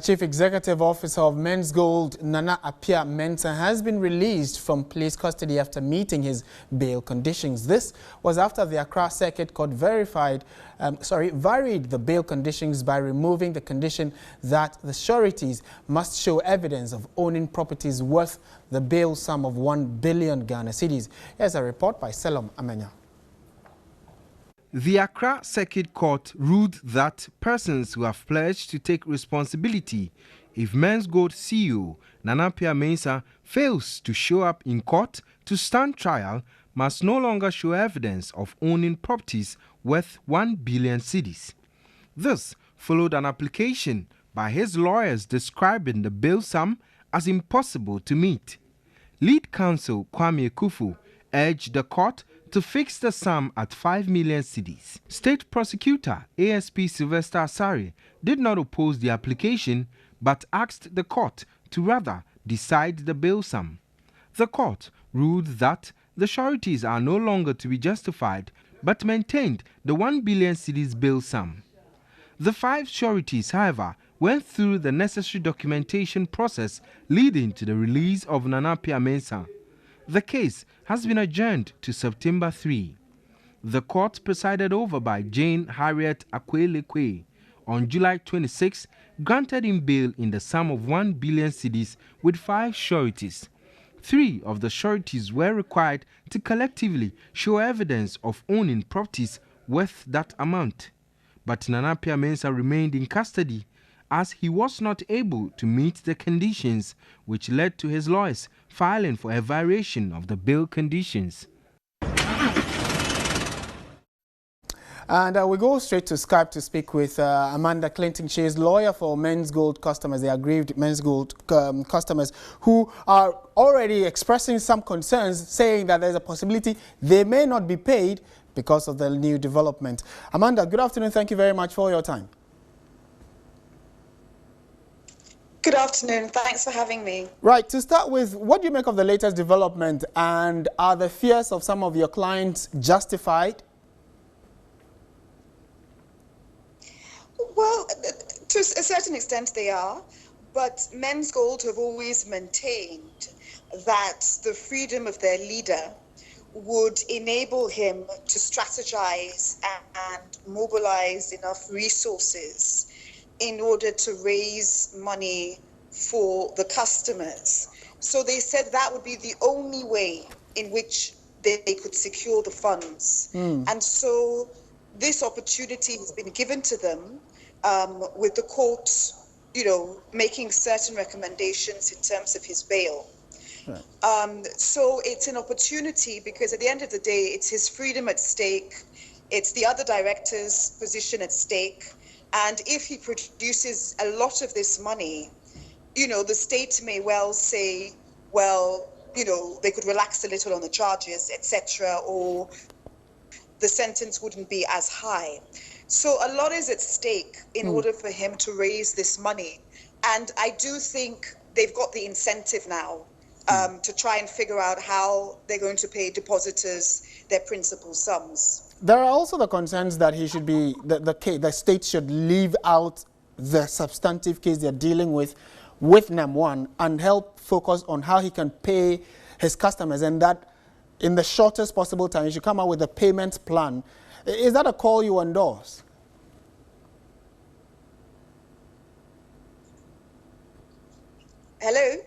Chief Executive Officer of Menzgold, Nana Apia Mensah, has been released from police custody after meeting his bail conditions. This was after the Accra Circuit Court varied the bail conditions by removing the condition that the sureties must show evidence of owning properties worth the bail sum of 1 billion Ghana cedis. Here's a report by Selom Amenya. The Accra Circuit Court ruled that persons who have pledged to take responsibility if Menzgold CEO Nana Apia Mensah fails to show up in court to stand trial must no longer show evidence of owning properties worth 1 billion cedis. This followed an application by his lawyers describing the bail sum as impossible to meet. Lead counsel Kwame Kufu urged the court to fix the sum at 5 million cedis. State prosecutor ASP Sylvester Asare did not oppose the application but asked the court to rather decide the bail sum. The court ruled that the sureties are no longer to be justified but maintained the 1 billion cedis bail sum. The 5 sureties, however, went through the necessary documentation process leading to the release of Nana Apia Mensah. The case has been adjourned to September 3. The court, presided over by Jane Harriet Akwelekwe, on July 26, granted him bail in the sum of 1 billion cedis with 5 sureties. 3 of the sureties were required to collectively show evidence of owning properties worth that amount. But Nana Apia Mensah remained in custody as he was not able to meet the conditions, which led to his lawyers filing for a variation of the bail conditions. And we go straight to Skype to speak with Amanda Clinton. She is lawyer for Menzgold customers, the aggrieved Menzgold customers who are already expressing some concerns, saying that there's a possibility they may not be paid because of the new development. Amanda, good afternoon. Thank you very much for your time. Good afternoon. Thanks for having me. Right. To start with, what do you make of the latest development, and are the fears of some of your clients justified? Well, to a certain extent they are, but Menzgold have always maintained that the freedom of their leader would enable him to strategize and mobilize enough resources in order to raise money for the customers. So they said that would be the only way in which they could secure the funds. And so this opportunity has been given to them with the court, making certain recommendations in terms of his bail. Right. So it's an opportunity because at the end of the day, it's his freedom at stake. It's the other director's position at stake. And if he produces a lot of this money, the state may well say, well, they could relax a little on the charges, etc., or the sentence wouldn't be as high. So a lot is at stake in order for him to raise this money. And I do think they've got the incentive now to try and figure out how they're going to pay depositors their principal sums. There are also the concerns that he should be, the state should leave out the substantive case they're dealing with NAM1 and help focus on how he can pay his customers, and that in the shortest possible time he should come out with a payment plan. Is that a call you endorse? Hello?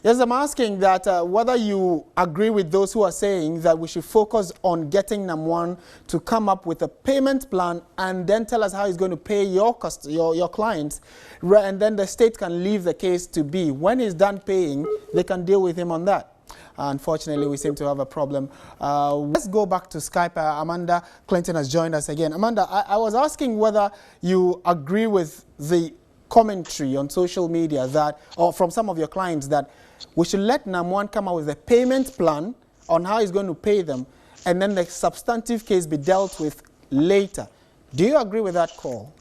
Yes, I'm asking that whether you agree with those who are saying that we should focus on getting NAM1 to come up with a payment plan and then tell us how he's going to pay your clients, and then the state can leave the case to be. When he's done paying, they can deal with him on that. Unfortunately, we seem to have a problem. Let's go back to Skype. Amanda Clinton has joined us again. Amanda, I was asking whether you agree with the commentary on social media that, or from some of your clients, that we should let NAM1 come out with a payment plan on how he's going to pay them, and then the substantive case be dealt with later. Do you agree with that call?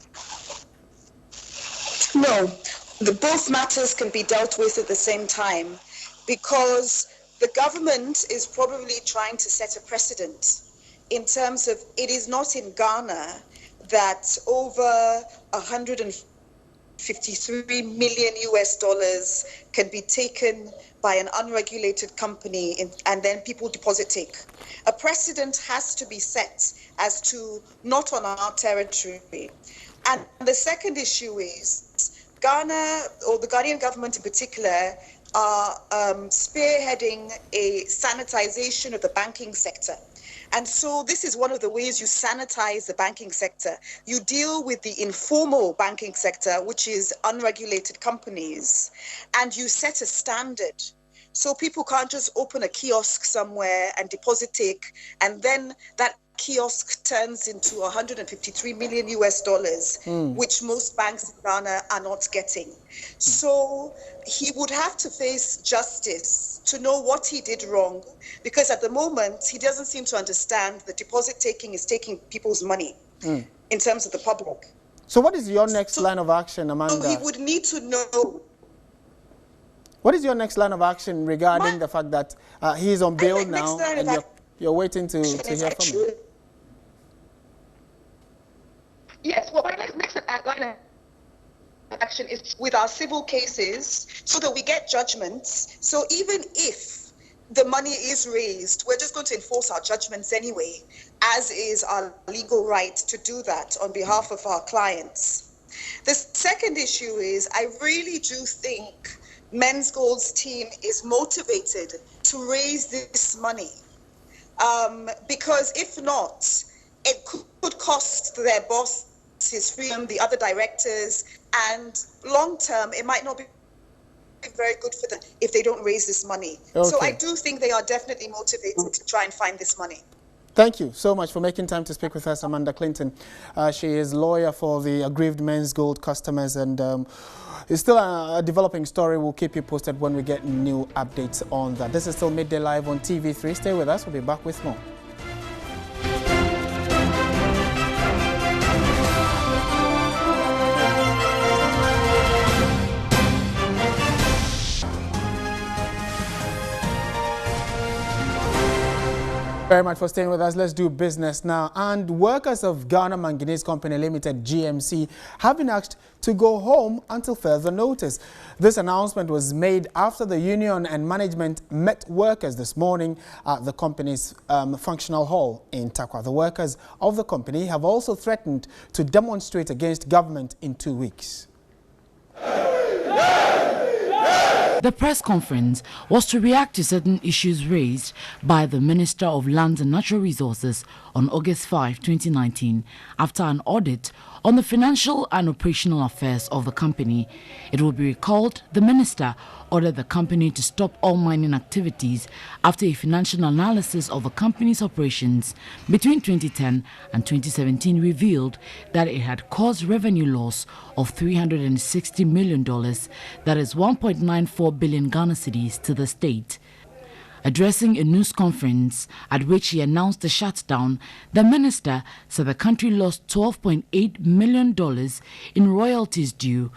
No, both matters can be dealt with at the same time, because the government is probably trying to set a precedent in terms of, it is not in Ghana that over 150 $53 million can be taken by an unregulated company and then people deposit take. A precedent has to be set as to not on our territory. And the second issue is Ghana, or the Ghanaian government in particular, are spearheading a sanitization of the banking sector. And so this is one of the ways you sanitize the banking sector. You deal with the informal banking sector, which is unregulated companies, and you set a standard. So people can't just open a kiosk somewhere and deposit take, and then that kiosk turns into $153 million, which most banks in Ghana are not getting. So he would have to face justice to know what he did wrong, because at the moment he doesn't seem to understand that deposit taking is taking people's money in terms of the public. So what is your next line of action, Amanda? So he would need to know. What is your next line of action regarding the fact that he is on bail now and you're waiting to hear from him? Yes, well, my next line of action is with our civil cases so that we get judgments. So even if the money is raised, we're just going to enforce our judgments anyway, as is our legal right to do that on behalf of our clients. The second issue is I really do think Menzgold's team is motivated to raise this money because if not, it could cost their boss his freedom, the other directors, and long term, it might not be very good for them if they don't raise this money. Okay. So I do think they are definitely motivated to try and find this money. Thank you so much for making time to speak with us, Amanda Clinton. She is lawyer for the aggrieved Menzgold customers, and it's still a developing story. We'll keep you posted when we get new updates on that. This is still Midday Live on TV3. Stay with us. We'll be back with more. Very much for staying with us. Let's do business now. And workers of Ghana Manganese Company Limited, GMC, have been asked to go home until further notice. This announcement was made after the union and management met workers this morning at the company's functional hall in Takwa. The workers of the company have also threatened to demonstrate against government in 2 weeks. The press conference was to react to certain issues raised by the Minister of Lands and Natural Resources on August 5, 2019, after an audit on the financial and operational affairs of the company. It will be recalled the minister ordered the company to stop all mining activities after a financial analysis of the company's operations between 2010 and 2017 revealed that it had caused revenue loss of $360 million, that is 1.94 billion Ghana cedis, to the state. Addressing a news conference at which he announced the shutdown, the minister said the country lost $12.8 million in royalties due,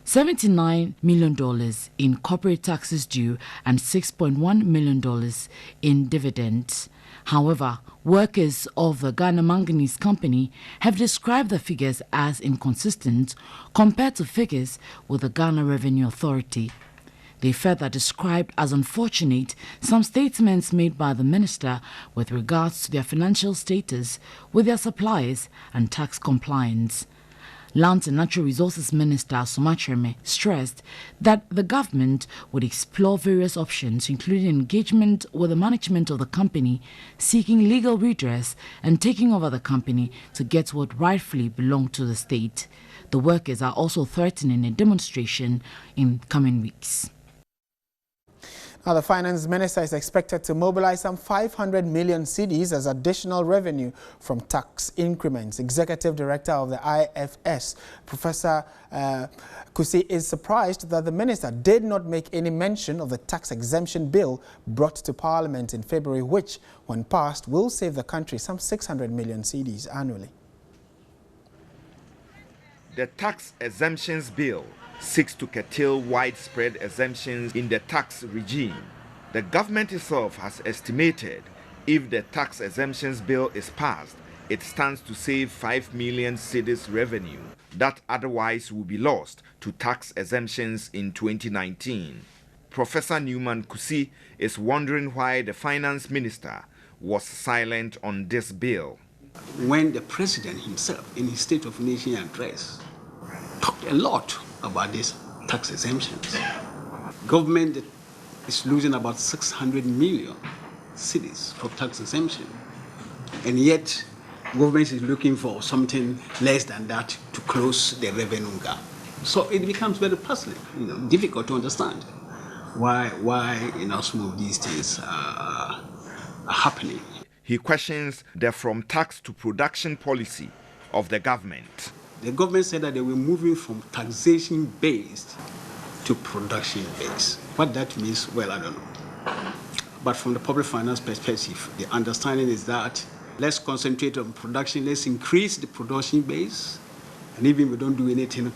$79 million in corporate taxes due, and $6.1 million in dividends. However, workers of the Ghana Manganese Company have described the figures as inconsistent compared to figures with the Ghana Revenue Authority. They further described as unfortunate some statements made by the minister with regards to their financial status with their suppliers and tax compliance. Lands and Natural Resources Minister Somatreme stressed that the government would explore various options, including engagement with the management of the company, seeking legal redress, and taking over the company to get what rightfully belonged to the state. The workers are also threatening a demonstration in coming weeks. Now, the finance minister is expected to mobilize some 500 million cedis as additional revenue from tax increments. Executive Director of the IFS, Professor Kusi, is surprised that the minister did not make any mention of the tax exemption bill brought to Parliament in February, which, when passed, will save the country some 600 million cedis annually. The tax exemptions bill seeks to curtail widespread exemptions in the tax regime. The government itself has estimated if the tax exemptions bill is passed, it stands to save 5 million cedis revenue that otherwise would be lost to tax exemptions in 2019. Professor Newman Kusi is wondering why the finance minister was silent on this bill. When the president himself, in his State of the Nation address, talked a lot about these tax exemptions. Government is losing about 600 million cedis for tax exemption, and yet government is looking for something less than that to close the revenue gap. So it becomes very puzzling, difficult to understand why some of these things are happening. He questions the from tax to production policy of the government. The government said that they were moving from taxation-based to production-based. What that means, well, I don't know. But from the public finance perspective, the understanding is that let's concentrate on production, let's increase the production base, and even if we don't do anything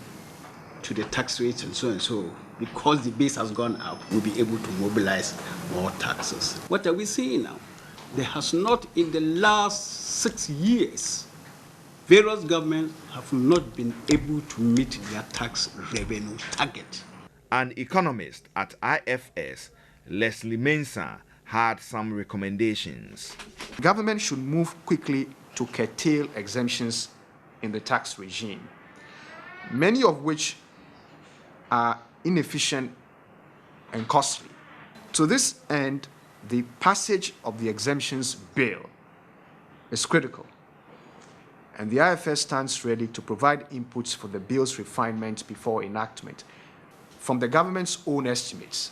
to the tax rates and so, because the base has gone up, we'll be able to mobilize more taxes. What are we seeing now? There has not, in the last 6 years, various governments have not been able to meet their tax revenue target. An economist at IFS, Leslie Mensah, had some recommendations. Government should move quickly to curtail exemptions in the tax regime, many of which are inefficient and costly. To this end, the passage of the Exemptions Bill is critical, and the IFS stands ready to provide inputs for the bill's refinement before enactment. From the government's own estimates,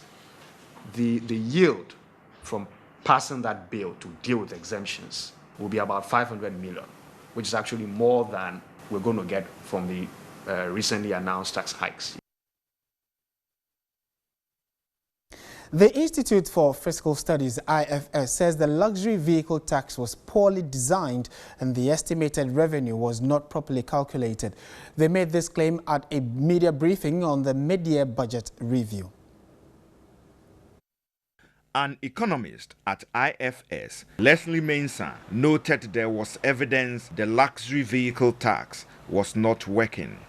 the yield from passing that bill to deal with exemptions will be about 500 million, which is actually more than we're going to get from the recently announced tax hikes. The Institute for Fiscal Studies, IFS, says the luxury vehicle tax was poorly designed and the estimated revenue was not properly calculated. They made this claim at a media briefing on the mid-year budget review. An economist at IFS, Leslie Mensah, noted there was evidence the luxury vehicle tax was not working.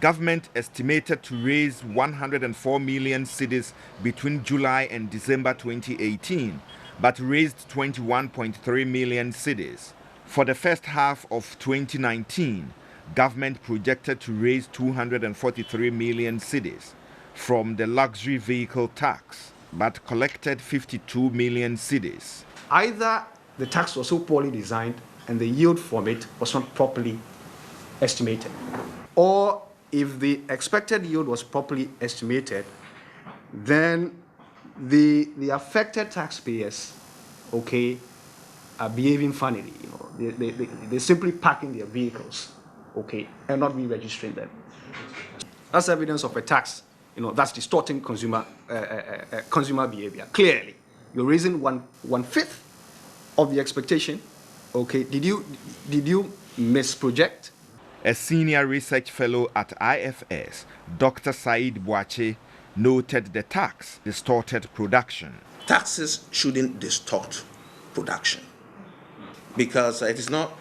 Government estimated to raise 104 million cedis between July and December 2018, but raised 21.3 million cedis. For the first half of 2019, government projected to raise 243 million cedis from the luxury vehicle tax, but collected 52 million cedis. Either the tax was so poorly designed and the yield from it was not properly estimated, or if the expected yield was properly estimated, then the affected taxpayers, are behaving funnily. They're simply parking their vehicles, and not re-registering them. That's evidence of a tax, that's distorting consumer behavior. Clearly, you're raising one fifth of the expectation. Did you misproject? A senior research fellow at IFS, Dr. Said Boache, noted the tax distorted production. Taxes shouldn't distort production because it is not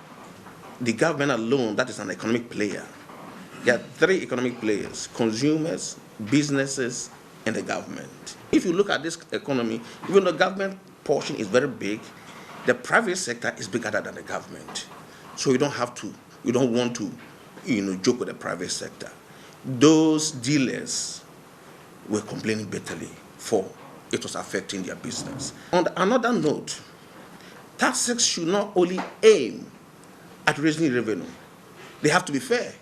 the government alone that is an economic player. There are three economic players: consumers, businesses, and the government. If you look at this economy, even though the government portion is very big, the private sector is bigger than the government. So you don't want to joke with the private sector. Those dealers were complaining bitterly for it was affecting their business. On another note, taxes should not only aim at raising revenue, they have to be fair.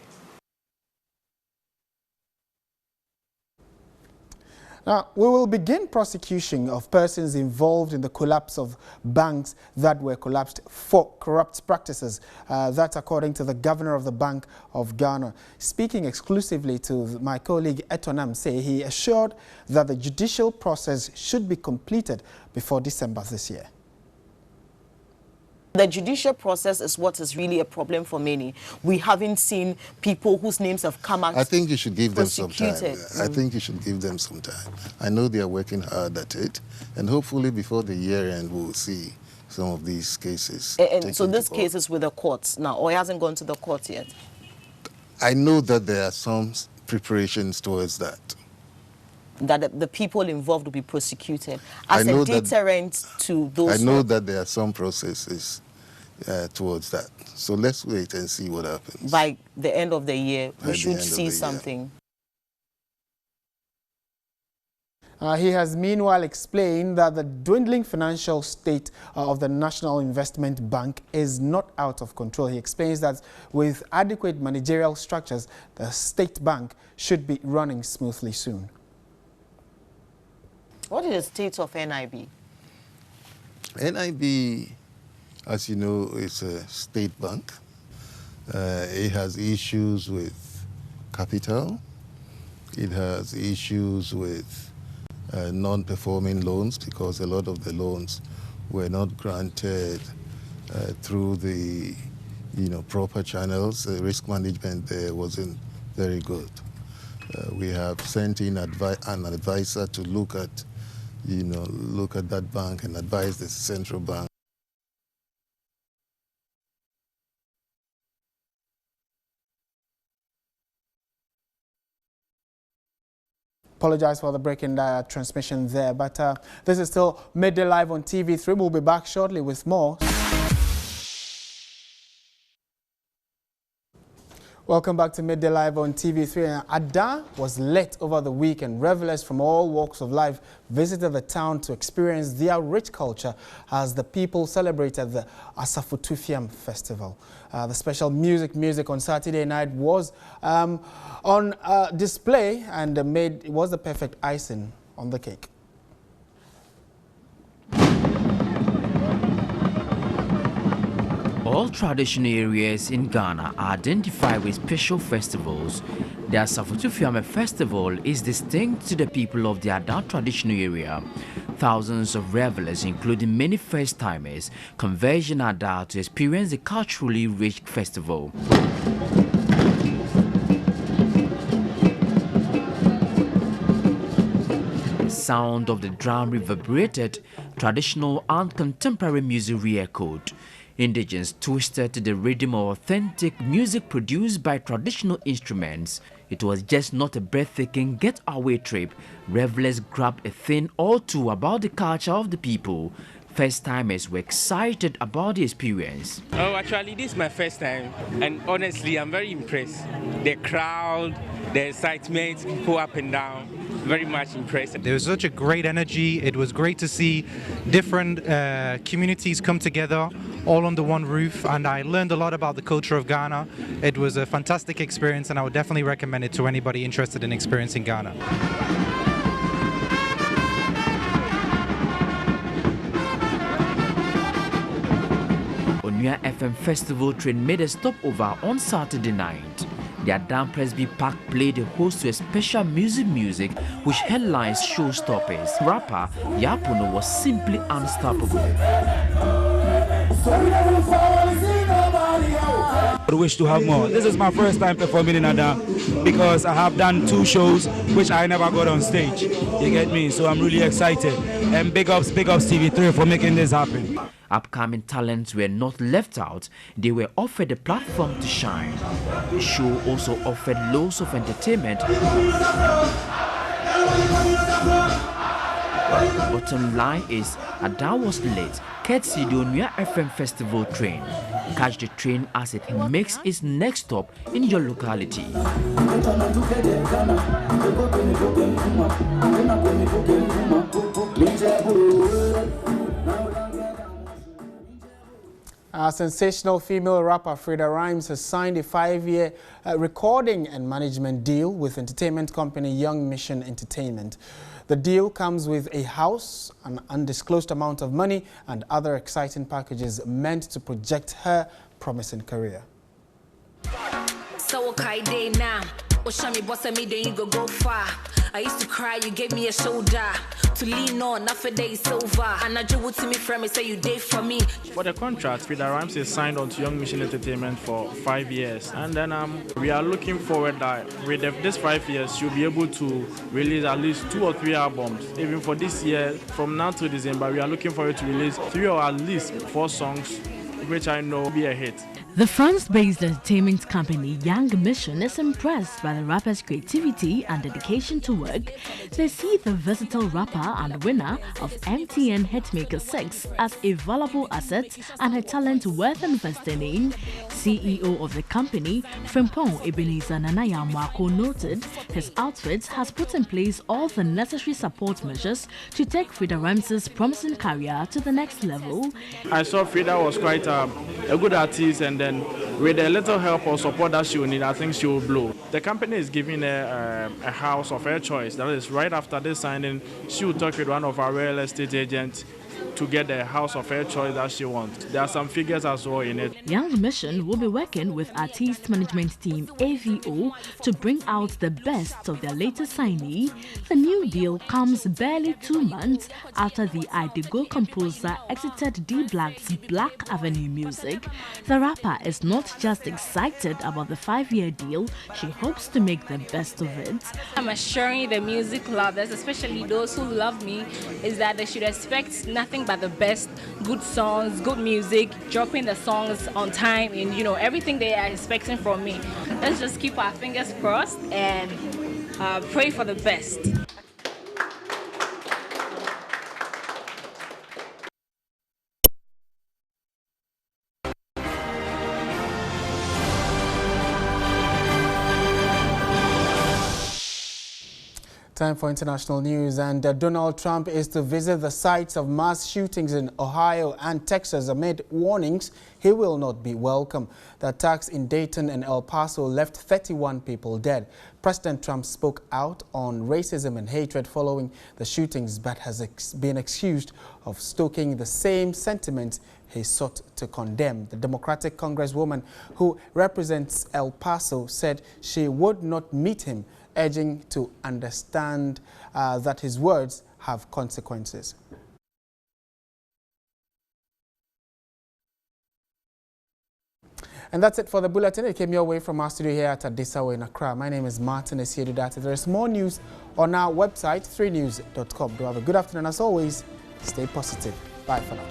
Now, we will begin prosecution of persons involved in the collapse of banks that were collapsed for corrupt practices. That's according to the governor of the Bank of Ghana. Speaking exclusively to my colleague Etonam Say, he assured that the judicial process should be completed before December this year. The judicial process is what is really a problem for many. We haven't seen people whose names have come out. I think you should give them some time. I think you should give them some time. I know they are working hard at it, and hopefully before the year end we'll see some of these cases. And so this case is with the courts now, or it hasn't gone to the court yet? I know that there are some preparations towards that. That the people involved will be prosecuted as a deterrent to those. I know that there are some processes towards that. So let's wait and see what happens. By the end of the year, we should see something. He has meanwhile explained that the dwindling financial state of the National Investment Bank is not out of control. He explains that with adequate managerial structures, the state bank should be running smoothly soon. What is the state of NIB? NIB, as you know, is a state bank. It has issues with capital. It has issues with non-performing loans, because a lot of the loans were not granted through the proper channels. The risk management there wasn't very good. We have sent in an advisor to look at that bank and advise the central bank. Apologize for the breaking transmission there, but this is still Midday Live on TV3. We'll be back shortly with more. Welcome back to Midday Live on TV3. Ada was lit over the weekend. Revelers from all walks of life visited the town to experience their rich culture as the people celebrated the Asafotufiam Festival. The special music on Saturday night was on display and it was the perfect icing on the cake. All traditional areas in Ghana are identified with special festivals. The Asafotufiam Festival is distinct to the people of the Ada traditional area. Thousands of revelers, including many first-timers, converge in Ada to experience the culturally rich festival. The sound of the drum reverberated, traditional and contemporary music re-echoed. Indigents twisted to the rhythm of authentic music produced by traditional instruments. It was just not a breathtaking getaway trip. Revelers grabbed a thing or two about the culture of the people. First-timers were excited about the experience. Oh, actually, this is my first time, and honestly, I'm very impressed. The crowd, the excitement, people up and down, very much impressed. There was such a great energy. It was great to see different communities come together all under one roof, and I learned a lot about the culture of Ghana. It was a fantastic experience, and I would definitely recommend it to anybody interested in experiencing Ghana. Onuya FM Festival train made a stopover on Saturday night. The Adam Presby Park played a host to a special music which headlines showstoppers. Rapper Yapuno was simply unstoppable. I wish to have more. This is my first time performing in Ada because I have done 2 shows which I never got on stage. You get me? So I'm really excited. And big ups TV3 for making this happen. Upcoming talents were not left out. They were offered a platform to shine. The show also offered loads of entertainment. Bottom line is, Ada was late, courtesy the Onuya FM Festival train. Catch the train as it makes its next stop in your locality. A sensational female rapper Frida Rhymes has signed a 5-year recording and management deal with entertainment company Young Mission Entertainment. The deal comes with a house, an undisclosed amount of money, and other exciting packages meant to project her promising career. So okay day now. Or show me boss me then you go far. I used to cry, you gave me a shoulder to lean on. Now for day is over. And I just to me from me, say you did for me. For the contract, Frida Rhymes is signed on to Young Mission Entertainment for 5 years. And then we are looking forward that with this 5 years, she'll be able to release at least 2 or 3 albums. Even for this year, from now to December, we are looking forward to release 3 or at least 4 songs, which I know will be a hit. The France-based entertainment company Young Mission is impressed by the rapper's creativity and dedication to work. They see the versatile rapper and winner of MTN Hitmaker 6 as a valuable asset and a talent worth investing in. CEO of the company, Frimpong Ebenezer Nanayamwako, noted his outfit has put in place all the necessary support measures to take Frida Rhymes' promising career to the next level. I saw Frida was quite a good artist, and then with a little help or support that she will need, I think she will blow. The company is giving her a house of her choice. That is, right after this signing, she will talk with one of our real estate agents to get the house of her choice that she wants. There are some figures as well in it. Young Mission will be working with artist management team AVO to bring out the best of their latest signee. The new deal comes barely 2 months after the Idigo composer exited D Black's Black Avenue Music. The rapper is not just excited about the 5-year deal, she hopes to make the best of it. I'm assuring the music lovers, especially those who love me, is that they should expect nothing but the best, good songs, good music, dropping the songs on time, and everything they are expecting from me. Let's just keep our fingers crossed and pray for the best. Time for international news, and Donald Trump is to visit the sites of mass shootings in Ohio and Texas amid warnings he will not be welcome. The attacks in Dayton and El Paso left 31 people dead. President Trump spoke out on racism and hatred following the shootings, but has been accused of stoking the same sentiments he sought to condemn. The Democratic Congresswoman who represents El Paso said she would not meet him, urging to understand that his words have consequences. And that's it for the bulletin. It came your way from our studio here at Adisawa in Accra. My name is Martin Esiedudate. There is more news on our website, 3news.com. Do have a good afternoon. As always, stay positive. Bye for now.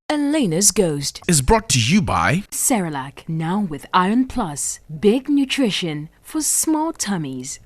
Elena's Ghost is brought to you by Cerelac, now with Iron Plus, big nutrition for small tummies.